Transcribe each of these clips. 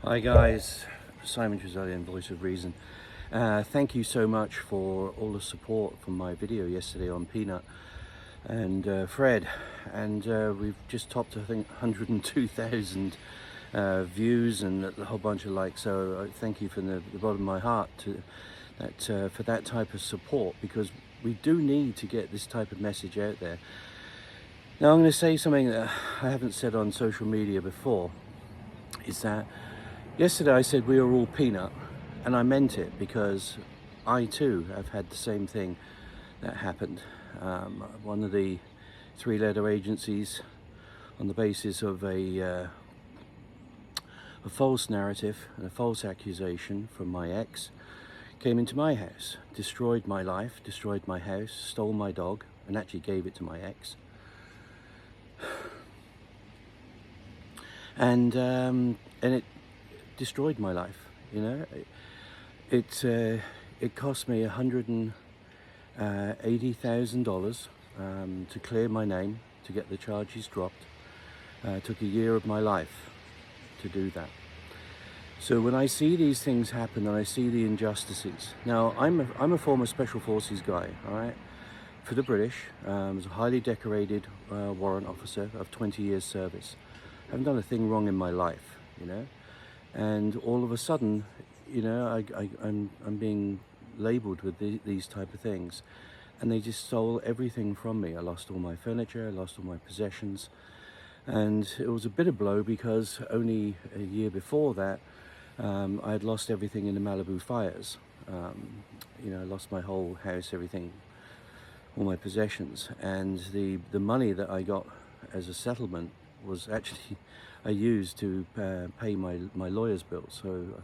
Hi guys, Simon Trezellian, Voice of Reason. Thank you so much for all the support from my video yesterday on Peanut and Fred, and we've just topped I think 102,000 views and a whole bunch of likes, so thank you from the bottom of my heart for that type of support, because we do need to get this type of message out there. Now I'm going to say something that I haven't said on social media before, is that yesterday I said we are all peanut, and I meant it, because I too have had the same thing that happened. One of the three-letter agencies, on the basis of a false narrative and a false accusation from my ex, came into my house, destroyed my life, destroyed my house, stole my dog, and actually gave it to my ex. And it destroyed my life. You know, it cost me $180,000 to clear my name, to get the charges dropped. It took a year of my life to do that. So when I see these things happen and I see the injustices, now I'm a former Special Forces guy, all right, for the British. I was a highly decorated warrant officer of 20 years service. I haven't done a thing wrong in my life, you know, and all of a sudden, you know, I'm being labelled with these type of things, and they just stole everything from me. I lost all my furniture, I lost all my possessions, and it was a bitter blow, because only a year before that, I had lost everything in the Malibu fires. You know, I lost my whole house, everything, all my possessions, and the money that I got as a settlement was actually I used to pay my lawyer's bills. So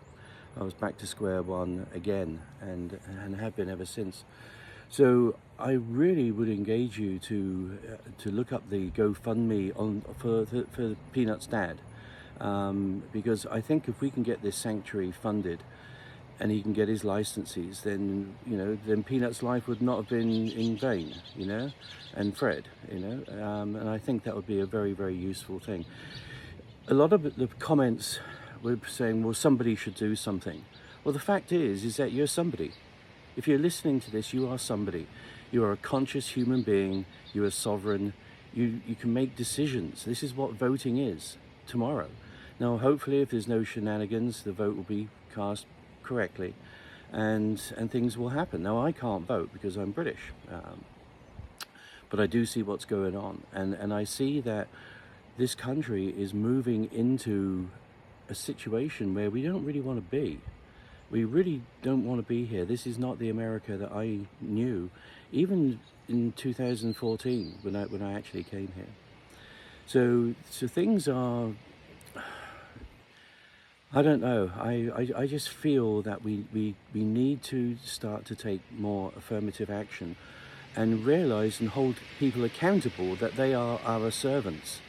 I was back to square one again, and have been ever since. So I really would engage you to look up the GoFundMe for Peanut's dad, because I think if we can get this sanctuary funded and he can get his licenses, then, you know, then Peanut's life would not have been in vain, you know, and Fred, you know, and I think that would be a very, very useful thing. A lot of the comments were saying, well, somebody should do something. Well, the fact is that you're somebody. If you're listening to this, you are somebody. You are a conscious human being. You are sovereign. You can make decisions. This is what voting is tomorrow. Now, hopefully, if there's no shenanigans, the vote will be cast correctly, and things will happen. Now, I can't vote because I'm British, but I do see what's going on, and I see that this country is moving into a situation where we don't really want to be. We really don't want to be here. This is not the America that I knew, even in 2014 when I actually came here. So things are, I don't know. I just feel that we need to start to take more affirmative action, and realize and hold people accountable that they are our servants.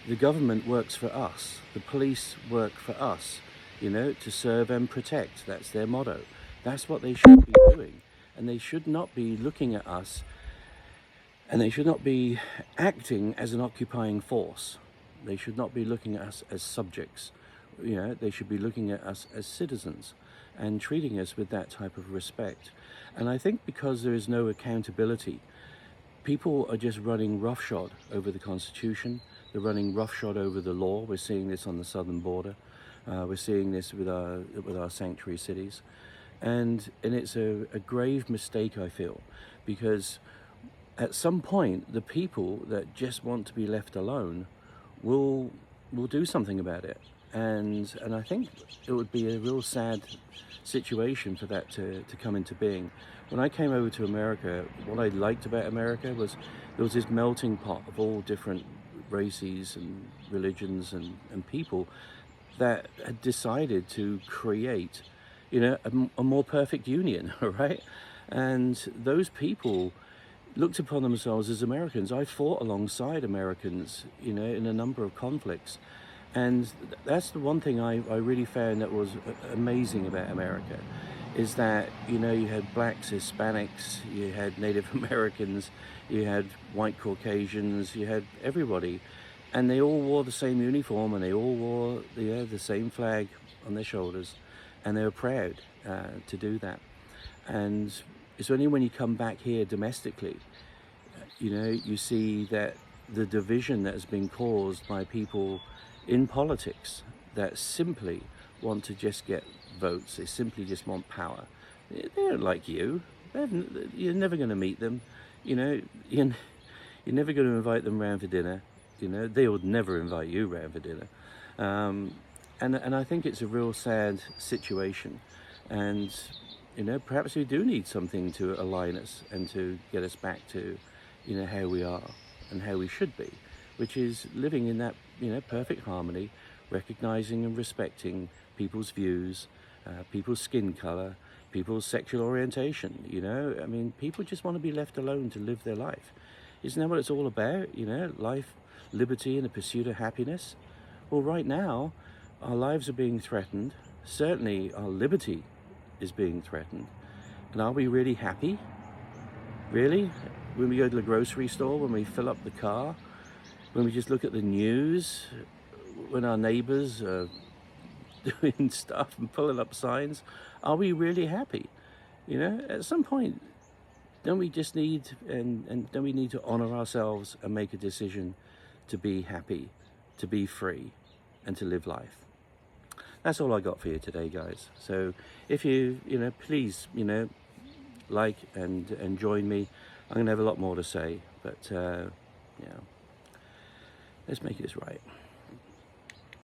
The government works for us. The police work for us, you know, to serve and protect. That's their motto. That's what they should be doing. And they should not be looking at us, and they should not be acting as an occupying force. They should not be looking at us as subjects. You know, they should be looking at us as citizens and treating us with that type of respect. And I think because there is no accountability, people are just running roughshod over the Constitution. They're running roughshod over the law. We're seeing this on the southern border. We're seeing this with our sanctuary cities. And it's a grave mistake, I feel, because at some point, the people that just want to be left alone will do something about it. And I think it would be a real sad situation for that to come into being. When I came over to America, what I liked about America was there was this melting pot of all different races and religions and people that had decided to create, you know, a more perfect union, right? And those people looked upon themselves as Americans. I fought alongside Americans, you know, in a number of conflicts. And that's the one thing I really found that was amazing about America, is that, you know, you had blacks, Hispanics, you had Native Americans, you had white Caucasians, you had everybody. And they all wore the same uniform, and they all wore the same flag on their shoulders, and they were proud to do that. And it's only when you come back here domestically, you know, you see that the division that has been caused by people in politics that simply want to just get votes, they simply just want power. They don't like you. You're never going to meet them. You know, you're never going to invite them round for dinner. You know, they would never invite you round for dinner. And I think it's a real sad situation. And, you know, perhaps we do need something to align us and to get us back to, you know, how we are and how we should be, which is living in that, you know, perfect harmony, recognizing and respecting people's views, people's skin color, people's sexual orientation. You know, I mean, people just want to be left alone to live their life. Isn't that what it's all about? You know, life, liberty, and the pursuit of happiness. Well, right now, our lives are being threatened. Certainly, our liberty is being threatened. And are we really happy? Really? When we go to the grocery store, when we fill up the car, when we just look at the news, when our neighbors are doing stuff and pulling up signs, are we really happy? You know, at some point, don't we just need, and don't we need to honor ourselves and make a decision to be happy, to be free, and to live life? That's all I got for you today, guys. So if you know, please, you know, like and join me. I'm gonna have a lot more to say, but yeah, let's make this right.